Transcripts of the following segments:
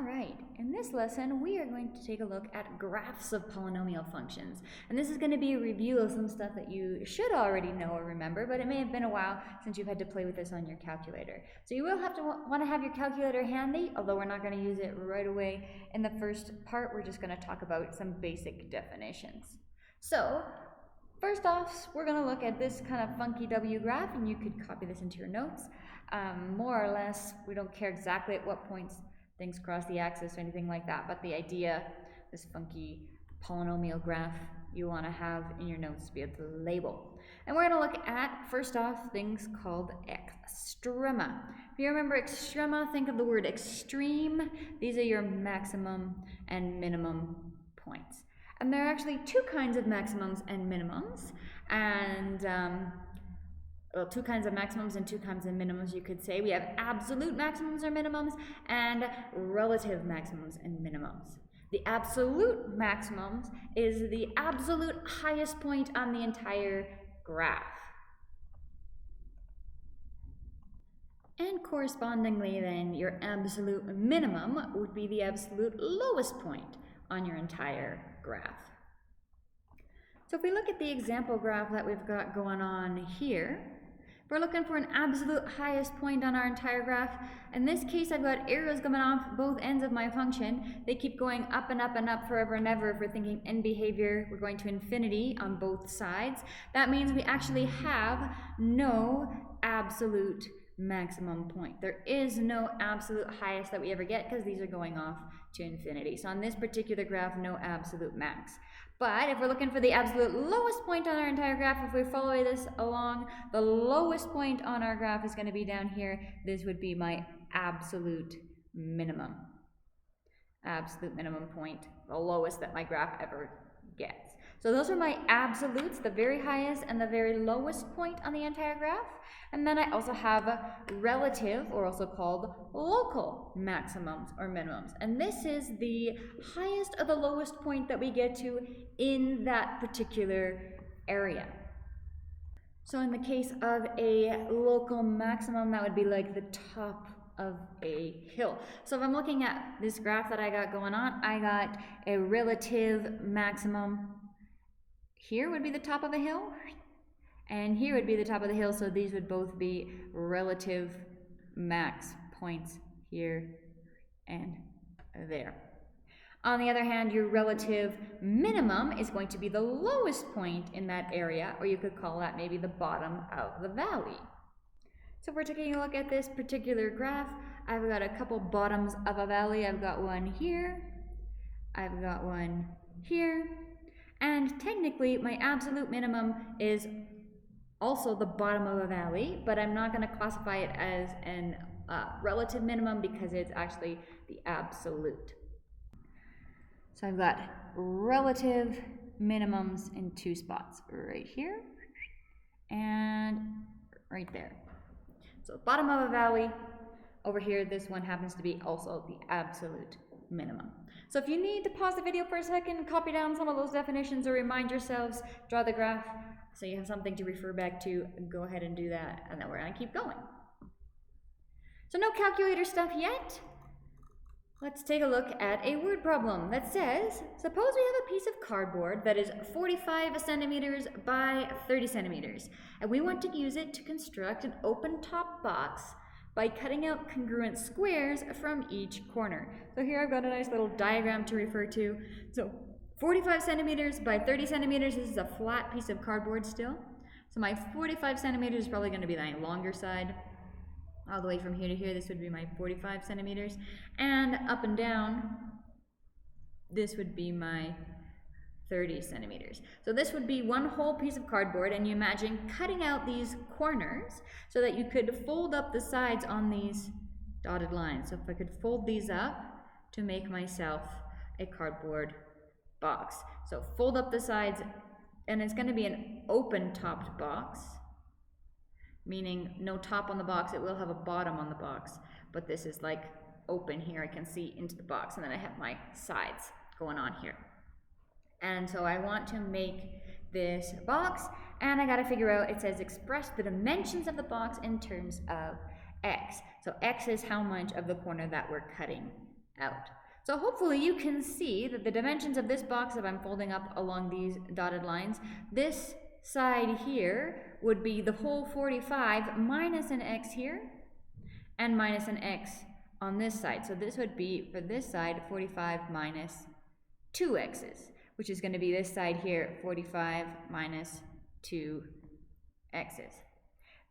right, in this lesson we are going to take a look at graphs of polynomial functions. And this is going to be a review of some stuff that you should already know or remember, but it may have been a while since you've had to play with this on your calculator. So you will have to want to have your calculator handy, although we're not going to use it right away. In the first part, we're just going to talk about some basic definitions. So first off, we're going to look at this kind of funky W graph, and you could copy this into your notes. More or less, we don't care exactly at what points things cross the axis or anything like that, but the idea, this funky polynomial graph, you want to have in your notes to be able to label. And we're going to look at, first off, things called extrema. If you remember extrema, think of the word extreme. These are your maximum and minimum points. And there are actually two kinds of maximums and minimums, and well, two kinds of maximums and two kinds of minimums, you could say. We have absolute maximums or minimums and relative maximums and minimums. The absolute maximums is the absolute highest point on the entire graph. And correspondingly then, your absolute minimum would be the absolute lowest point on your entire graph. So if we look at the example graph that we've got going on here, we're looking for an absolute highest point on our entire graph. In this case, I've got arrows coming off both ends of my function. They keep going up and up and up forever and ever. If we're thinking in behavior, we're going to infinity on both sides. That means we actually have no absolute maximum point. There is no absolute highest that we ever get because these are going off to infinity. So on this particular graph, no absolute max. But if we're looking for the absolute lowest point on our entire graph, if we follow this along, the lowest point on our graph is going to be down here. This would be my absolute minimum. Absolute minimum point, the lowest that my graph ever gets. So those are my absolutes, the very highest and the very lowest point on the entire graph. And then I also have relative, or also called local maximums or minimums. And this is the highest or the lowest point that we get to in that particular area. So in the case of a local maximum, that would be like the top of a hill. So if I'm looking at this graph that I got going on, I got a relative maximum. Here would be the top of a hill, and here would be the top of the hill, so these would both be relative max points here and there. On the other hand, your relative minimum is going to be the lowest point in that area, or you could call that maybe the bottom of the valley. So if we're taking a look at this particular graph, I've got a couple bottoms of a valley. I've got one here, I've got one here, and technically my absolute minimum is also the bottom of a valley, but I'm not going to classify it as an relative minimum because it's actually the absolute. So I've got relative minimums in two spots, right here and right there. So bottom of a valley, over here, this one happens to be also the absolute minimum. So if you need to pause the video for a second, copy down some of those definitions or remind yourselves, draw the graph so you have something to refer back to, go ahead and do that, and then we're going to keep going. So no calculator stuff yet. Let's take a look at a word problem that says, suppose we have a piece of cardboard that is 45 centimeters by 30 centimeters, and we want to use it to construct an open top box by cutting out congruent squares from each corner. So here I've got a nice little diagram to refer to. So 45 centimeters by 30 centimeters, this is a flat piece of cardboard still. So my 45 centimeters is probably going to be the longer side. All the way from here to here, this would be my 45 centimeters. And up and down, this would be my 30 centimeters. So this would be one whole piece of cardboard, and you imagine cutting out these corners so that you could fold up the sides on these dotted lines. So if I could fold these up to make myself a cardboard box. So fold up the sides, and it's going to be an open topped box, meaning no top on the box. It will have a bottom on the box, but this is like open here. I can see into the box, and then I have my sides going on here. And so I want to make this box, and I got to figure out, it says express the dimensions of the box in terms of x. So x is how much of the corner that we're cutting out. So hopefully you can see that the dimensions of this box, if I'm folding up along these dotted lines, this side here would be the whole 45 minus an x here and minus an x on this side. So this would be, for this side, 45 minus 2 x's, which is going to be this side here, 45 minus 2 x's.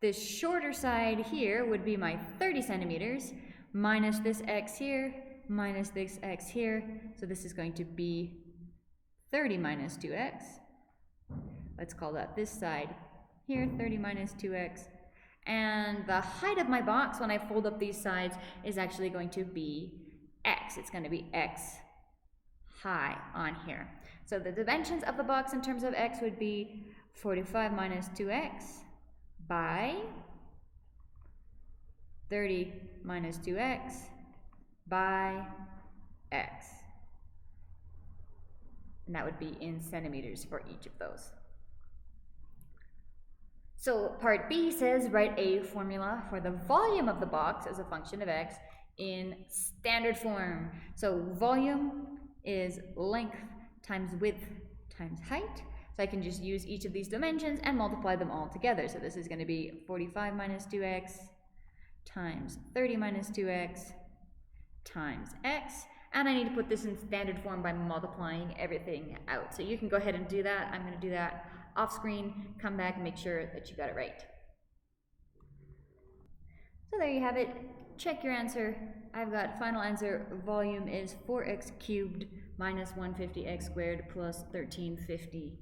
This shorter side here would be my 30 centimeters minus this x here minus this x here. So this is going to be 30 minus 2x. Let's call that this side here, 30 minus 2x. And the height of my box when I fold up these sides is actually going to be x. It's going to be x high on here. So the dimensions of the box in terms of x would be 45 minus 2x by 30 minus 2x by x. And that would be in centimeters for each of those. So part B says write a formula for the volume of the box as a function of x in standard form. So volume is length times width times height. So I can just use each of these dimensions and multiply them all together. So this is going to be 45 minus 2x times 30 minus 2x times x. And I need to put this in standard form by multiplying everything out. So you can go ahead and do that. I'm going to do that off screen, come back and make sure that you got it right. So there you have it. Check your answer. I've got final answer. Volume is 4x cubed minus 150x squared plus 1350x.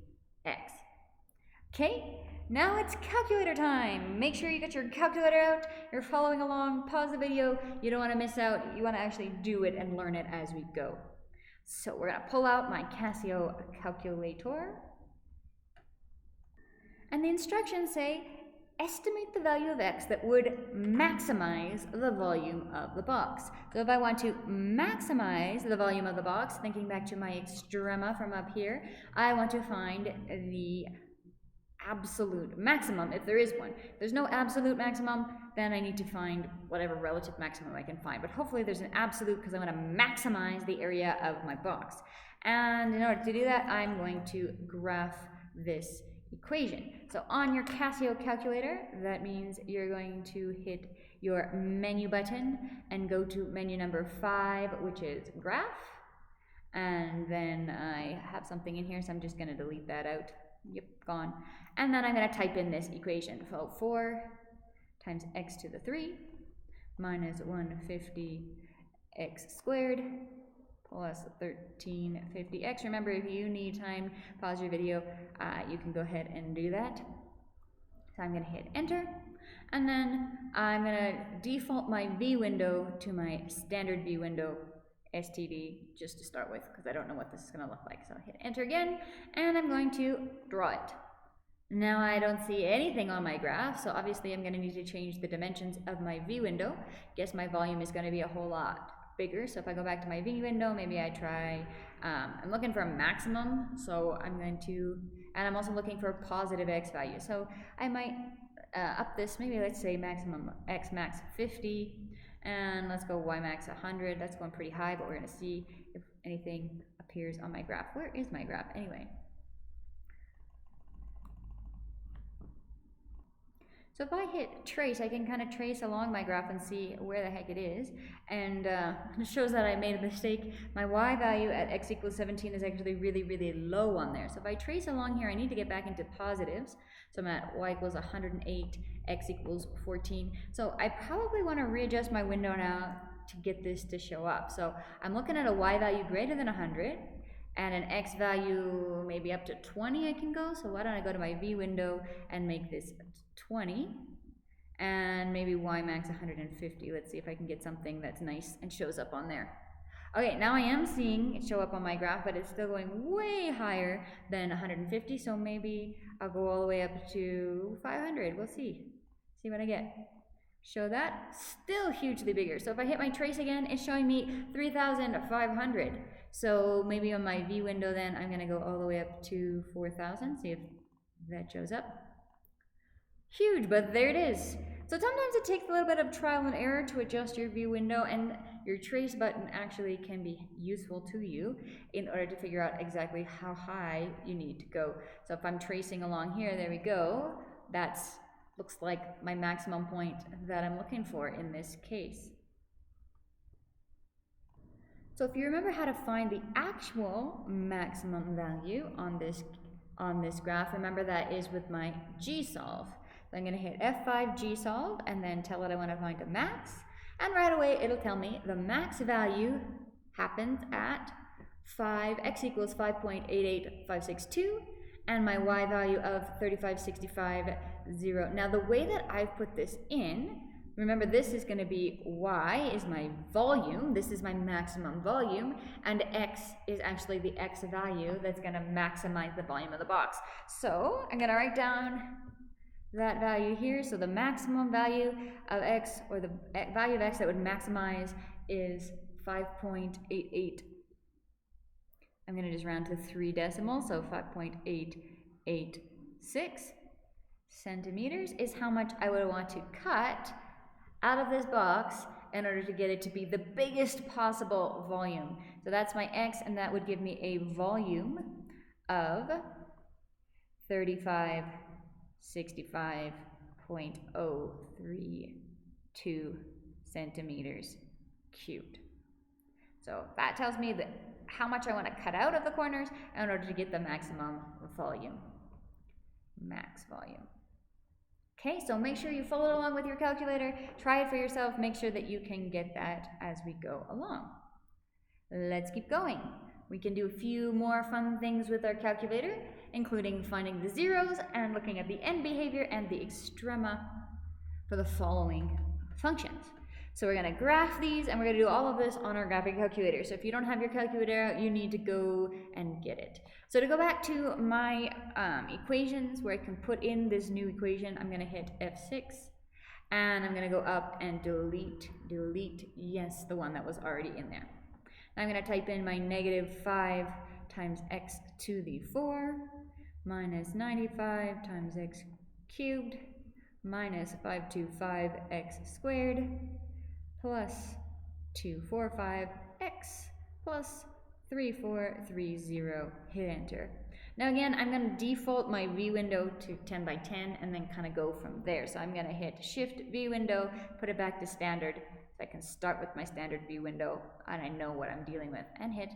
Okay, now it's calculator time. Make sure you get your calculator out. You're following along. Pause the video. You don't want to miss out. You want to actually do it and learn it as we go. So we're going to pull out my Casio calculator. And the instructions say, estimate the value of x that would maximize the volume of the box. So if I want to maximize the volume of the box, thinking back to my extrema from up here, I want to find the absolute maximum, if there is one. If there's no absolute maximum, then I need to find whatever relative maximum I can find. But hopefully there's an absolute because I want to maximize the area of my box. And in order to do that, I'm going to graph this equation. So on your Casio calculator, that means you're going to hit your menu button and go to menu number 5, which is graph. And then I have something in here, so I'm just going to delete that out. Yep, gone. And then I'm going to type in this equation. So 4 times x to the 3 minus 150x squared plus 1350x. Remember, if you need time, pause your video. You can go ahead and do that. So I'm going to hit enter. And then I'm going to default my V window to my standard V window STD just to start with, because I don't know what this is going to look like. So I'll hit enter again, and I'm going to draw it. Now I don't see anything on my graph, so obviously I'm going to need to change the dimensions of my V window. Guess my volume is going to be a whole lot bigger. So if I go back to my V window, maybe I try, I'm looking for a maximum, so I'm going to, and I'm also looking for a positive x value. So I might up this, maybe let's say maximum x max 50, and let's go y max 100. That's going pretty high, but we're going to see if anything appears on my graph. Where is my graph anyway? So if I hit trace, I can kind of trace along my graph and see where the heck it is. And it shows that I made a mistake. My y value at x equals 17 is actually really, really low on there. So if I trace along here, I need to get back into positives. So I'm at y equals 108, x equals 14. So I probably want to readjust my window now to get this to show up. So I'm looking at a y value greater than 100. And an x value maybe up to 20 I can go. So why don't I go to my V window and make this 20, and maybe y max 150. Let's see if I can get something that's nice and shows up on there. Okay, now I am seeing it show up on my graph, but it's still going way higher than 150, so maybe I'll go all the way up to 500. We'll see what I get. Show that, still hugely bigger. So if I hit my trace again, it's showing me 3,500. So maybe on my V window then, I'm gonna go all the way up to 4,000, see if that shows up. Huge, but there it is. So sometimes it takes a little bit of trial and error to adjust your view window, and your trace button actually can be useful to you in order to figure out exactly how high you need to go. So if I'm tracing along here, there we go, that's looks like my maximum point that I'm looking for in this case. So if you remember how to find the actual maximum value on this graph, remember that is with my G-solve. So I'm going to hit F5 G-solve and then tell it I want to find a max. And right away it'll tell me the max value happens at x equals 5.88562 and my y value of 3565.0. Now the way that I've put this in, remember this is going to be y is my volume, this is my maximum volume, and x is actually the x value that's going to maximize the volume of the box. So I'm going to write down that value here. So the maximum value of x, or the value of x that would maximize, is 5.88. I'm going to just round to 3 decimals, so 5.886 centimeters is how much I would want to cut out of this box in order to get it to be the biggest possible volume. So that's my x, and that would give me a volume of 3565.032 centimeters cubed. So that tells me that how much I want to cut out of the corners in order to get the maximum volume. Max volume. Okay, so make sure you follow along with your calculator, try it for yourself, make sure that you can get that as we go along. Let's keep going. We can do a few more fun things with our calculator, including finding the zeros and looking at the end behavior and the extrema for the following functions. So we're going to graph these, and we're going to do all of this on our graphic calculator. So if you don't have your calculator out, you need to go and get it. So to go back to my equations where I can put in this new equation, I'm going to hit F6, and I'm going to go up and delete, yes, the one that was already in there. Now I'm going to type in my -5 times x to the 4 minus 95 times x cubed minus 525x squared plus 245x plus 3430, hit enter. Now again, I'm going to default my V window to 10 by 10 and then kind of go from there. So I'm going to hit Shift V window, put it back to standard, so I can start with my standard V window and I know what I'm dealing with, and hit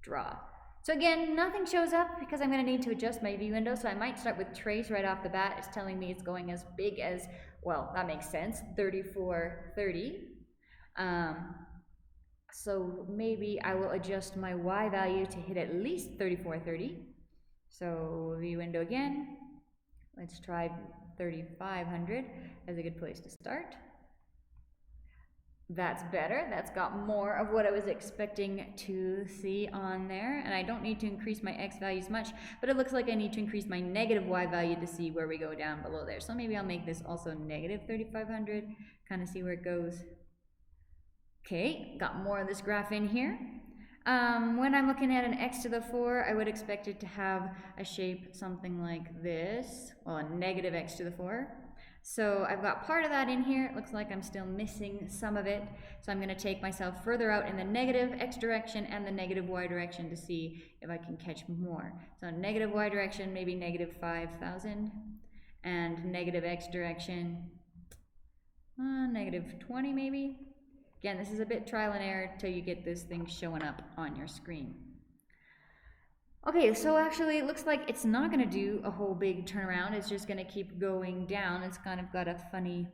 draw. So again, nothing shows up because I'm going to need to adjust my V window, so I might start with trace right off the bat. It's telling me it's going as big as, well, that makes sense, 3430. So maybe I will adjust my Y value to hit at least 3430. So V window again. Let's try 3500 as a good place to start. That's better. That's got more of what I was expecting to see on there. And I don't need to increase my X values much, but it looks like I need to increase my negative Y value to see where we go down below there. So maybe I'll make this also negative 3500, kind of see where it goes. Okay, got more of this graph in here. When I'm looking at an x to the 4, I would expect it to have a shape something like this, well, a negative x to the 4. So I've got part of that in here. It looks like I'm still missing some of it. So I'm going to take myself further out in the negative x direction and the negative y direction to see if I can catch more. So negative y direction, maybe negative 5,000, and negative x direction, negative 20 maybe. Again, this is a bit trial and error till you get this thing showing up on your screen. Okay, so actually it looks like it's not going to do a whole big turnaround. It's just going to keep going down. It's kind of got a funny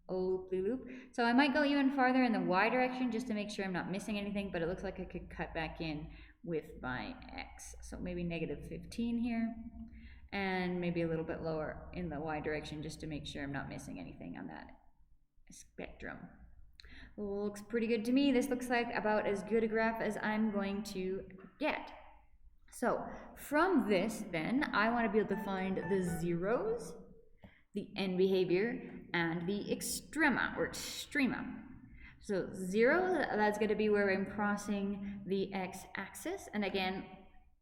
loop-de-loop. So I might go even farther in the y direction just to make sure I'm not missing anything, but it looks like I could cut back in with my x. So maybe negative 15 here, and maybe a little bit lower in the y direction just to make sure I'm not missing anything on that spectrum. Looks pretty good to me. This looks like about as good a graph as I'm going to get. So from this then, I want to be able to find the zeros, the end behavior, and the extrema or extrema. So 0, that's going to be where I'm crossing the x-axis. And again,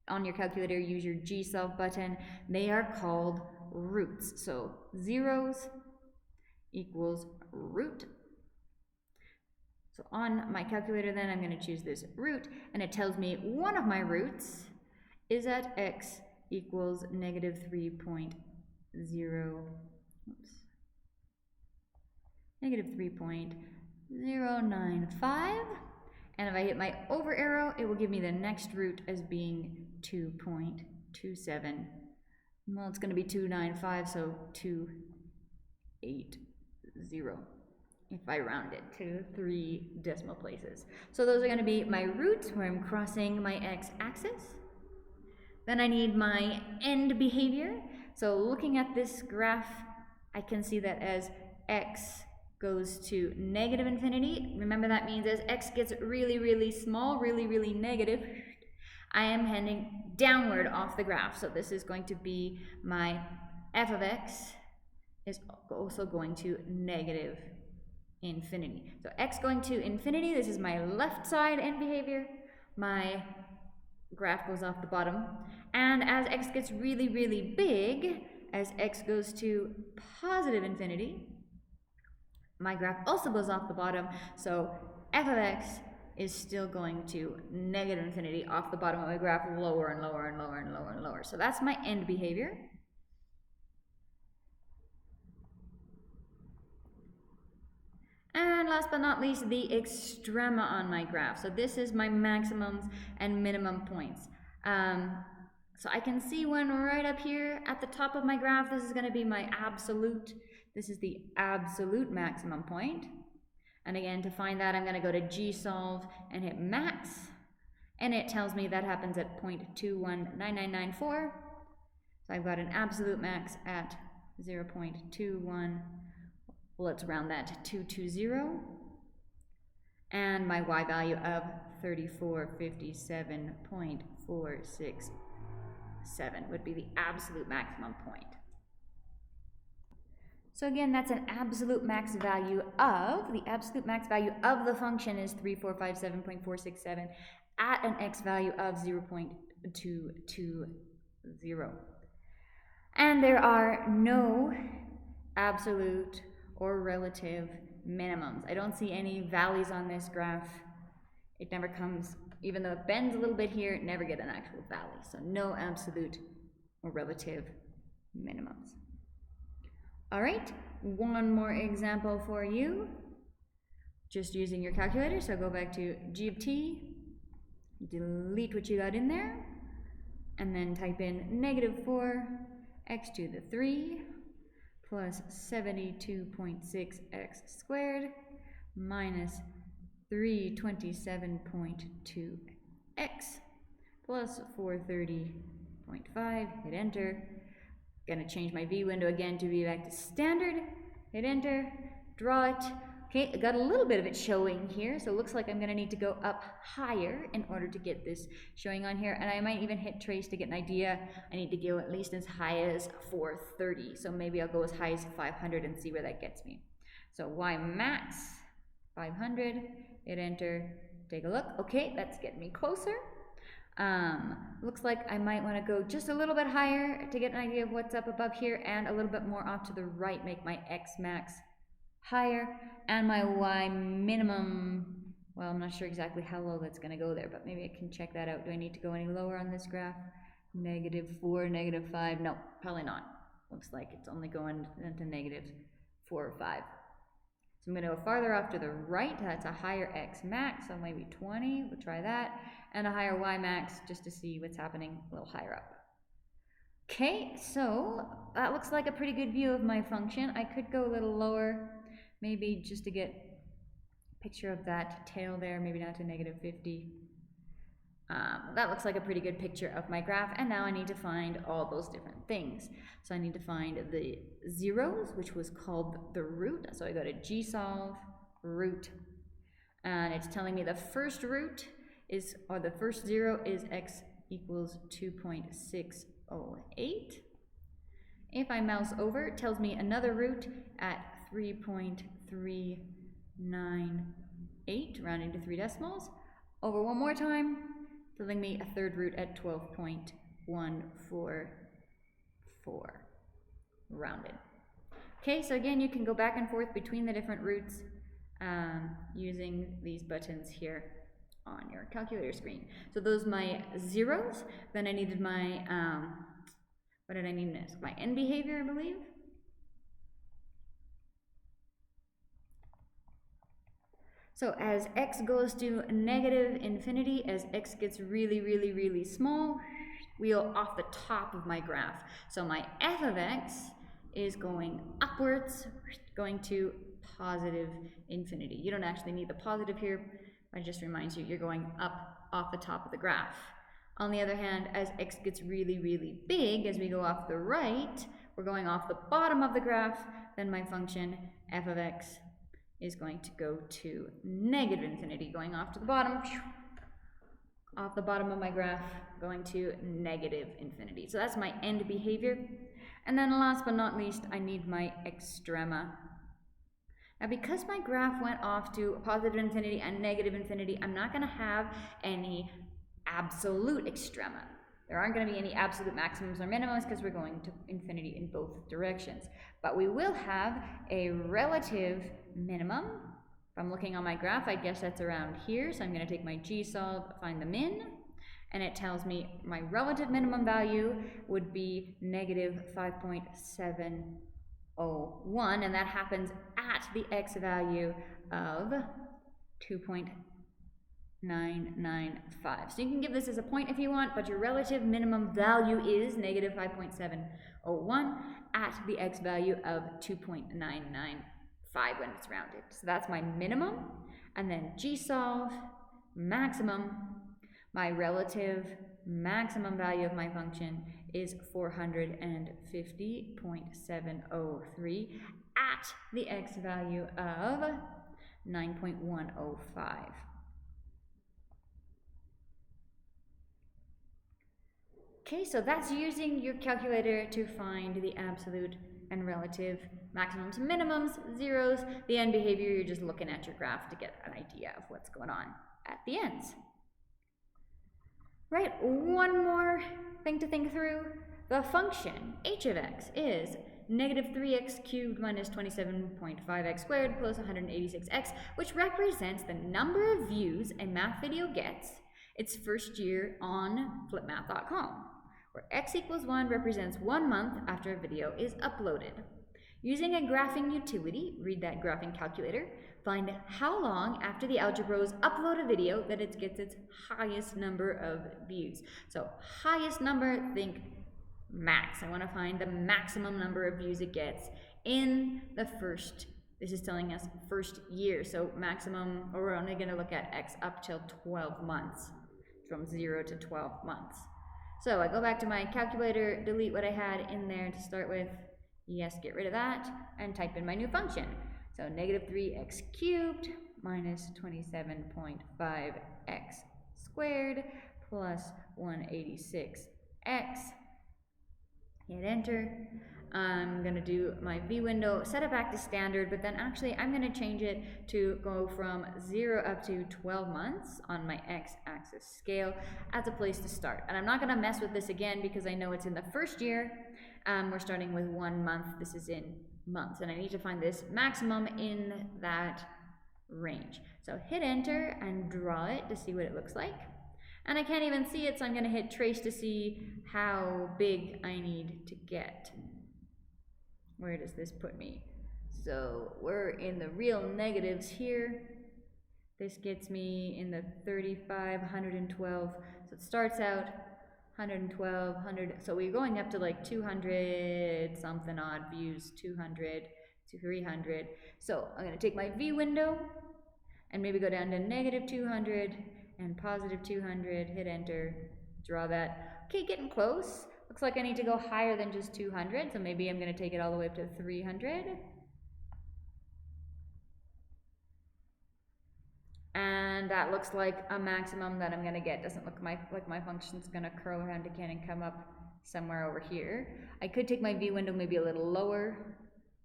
on your calculator, use your G-solve button. They are called roots. So zeros equals root. So on my calculator then I'm going to choose this root, and it tells me one of my roots is at x equals negative 3.0, negative 3.095. And if I hit my over arrow, it will give me the next root as being 2.27. Well, it's going to be 295, so 280 if I round it to 3 decimal places. So those are going to be my roots where I'm crossing my x-axis. Then I need my end behavior. So looking at this graph, I can see that as x goes to negative infinity, remember that means as x gets really, really small, really, really negative, I am heading downward off the graph. So this is going to be my f of x is also going to negative infinity. So x going to infinity, this is my left side end behavior. My graph goes off the bottom. And as x gets really, really big, as x goes to positive infinity, my graph also goes off the bottom. So f of x is still going to negative infinity off the bottom of my graph, lower and lower and lower and lower and lower. So that's my end behavior. And last but not least, the extrema on my graph. So this is my maximums and minimum points. So I can see one right up here at the top of my graph. This is going to be my absolute. This is the absolute maximum point. And again, to find that, I'm going to go to gsolve and hit max. And it tells me that happens at 0.219994. So I've got an absolute max at 0.21. Let's round that to 220. And my y value of 3457.467 would be the absolute maximum point. So again, that's an absolute max value of, the absolute max value of the function is 3457.467 at an x value of 0.220. And there are no absolute or relative minimums. I don't see any valleys on this graph. It never comes, even though it bends a little bit here, never get an actual valley. So no absolute or relative minimums. All right, one more example for you. Just using your calculator. So go back to g of t, delete what you got in there, and then type in negative 4x to the 3 plus 72.6x squared minus 327.2x plus 430.5. Hit enter. Gonna change my V window again to be back to standard. Hit enter, draw it. Okay, I got a little bit of it showing here, so it looks like I'm gonna need to go up higher in order to get this showing on here, and I might even hit trace to get an idea. I need to go at least as high as 430, so maybe I'll go as high as 500 and see where that gets me. So y max 500, hit enter, take a look. Okay, that's getting me closer. Looks like I might want to go just a little bit higher to get an idea of what's up above here, and a little bit more off to the right, make my x max higher, and my y minimum, well, I'm not sure exactly how low that's going to go there, but maybe I can check that out. Do I need to go any lower on this graph? -4, -5, no, probably not. Looks like it's only going into -4 or 5. So I'm going to go farther off to the right. That's a higher x max, so maybe 20. We'll try that. And a higher y max just to see what's happening a little higher up. Okay, so that looks like a pretty good view of my function. I could go a little lower, maybe just to get a picture of that tail there, maybe down to -50. That looks like a pretty good picture of my graph, and now I need to find all those different things. So I need to find the zeros, which was called the root. So I go to gsolve, root, and it's telling me the first root is, or the first zero is x equals 2.608. If I mouse over, it tells me another root at 3.398, rounding to 3 decimals. Over one more time, telling me a third root at 12.144, rounded. Okay, so again, you can go back and forth between the different roots using these buttons here on your calculator screen. So those are my zeros. Then I needed my, what did I need next? My end behavior, I believe. So as x goes to negative infinity, as x gets really, really, really small, wheel off the top of my graph. So my f of x is going upwards, going to positive infinity. You don't actually need the positive here. It just reminds you you're going up off the top of the graph. On the other hand, as x gets really, really big, as we go off the right, we're going off the bottom of the graph, then my function f of x is going to go to negative infinity, going off to the bottom, off the bottom of my graph, going to negative infinity. So that's my end behavior. And then last but not least, I need my extrema. Now because my graph went off to positive infinity and negative infinity, I'm not going to have any absolute extrema. There aren't going to be any absolute maximums or minimums because we're going to infinity in both directions. But we will have a relative minimum. If I'm looking on my graph, I guess that's around here. So I'm going to take my g-solve, find the min, and it tells me my relative minimum value would be negative 5.701, and that happens at the x value of 2.995. So you can give this as a point if you want, but your relative minimum value is negative 5.701 at the x value of 2.995 when it's rounded. So that's my minimum. And then g-solve, maximum, my relative maximum value of my function is 450.703 at the x value of 9.105. Okay, so that's using your calculator to find the absolute and relative maximums and minimums, zeros. The end behavior, you're just looking at your graph to get an idea of what's going on at the ends. Right, one more thing to think through. The function h of x is negative 3x cubed minus 27.5x squared plus 186x, which represents the number of views a math video gets its first year on flipmath.com, where x equals 1 represents 1 month after a video is uploaded. Using a graphing utility, read that graphing calculator, find how long after the algebros upload a video that it gets its highest number of views. So highest number, think max. I want to find the maximum number of views it gets in the first, this is telling us first year. So maximum, or we're only going to look at x up till 12 months, from 0 to 12 months. So I go back to my calculator, delete what I had in there to start with. Yes, get rid of that, and type in my new function. So negative 3x cubed minus 27.5x squared plus 186x. Hit enter. I'm going to do my V window, set it back to standard, but then actually I'm going to change it to go from 0 up to 12 months on my x-axis scale as a place to start. And I'm not going to mess with this again because I know it's in the first year. We're starting with 1 month. This is in months, and I need to find this maximum in that range. So hit enter and draw it to see what it looks like. And I can't even see it, so I'm going to hit trace to see how big I need to get. Where does this put me? So we're in the real negatives here. This gets me in the 35, 112. So it starts out 112, 100. So we're going up to like 200 something odd views, 200 to 300. So I'm going to take my V window and maybe go down to negative 200 and positive 200, hit enter, draw that. Okay, getting close. Looks like I need to go higher than just 200, so maybe I'm going to take it all the way up to 300. And that looks like a maximum that I'm going to get. Doesn't look like my function's going to curl around again and come up somewhere over here. I could take my V window maybe a little lower.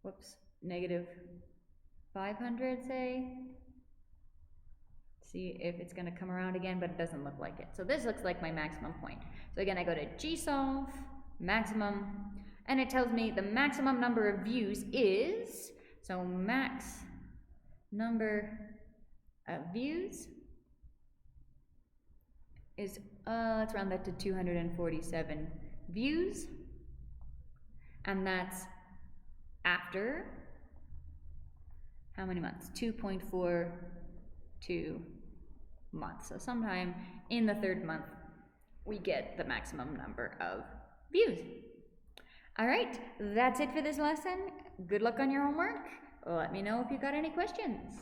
Whoops, negative 500, say. See if it's going to come around again, but it doesn't look like it. So this looks like my maximum point. So again, I go to G-solve, maximum, And it tells me the maximum number of views is, so max number of views is, let's round that to 247 views. And that's after how many months? 2.42 months. So sometime in the third month, we get the maximum number of views. All right, that's it for this lesson. Good luck on your homework. Let me know if you got any questions.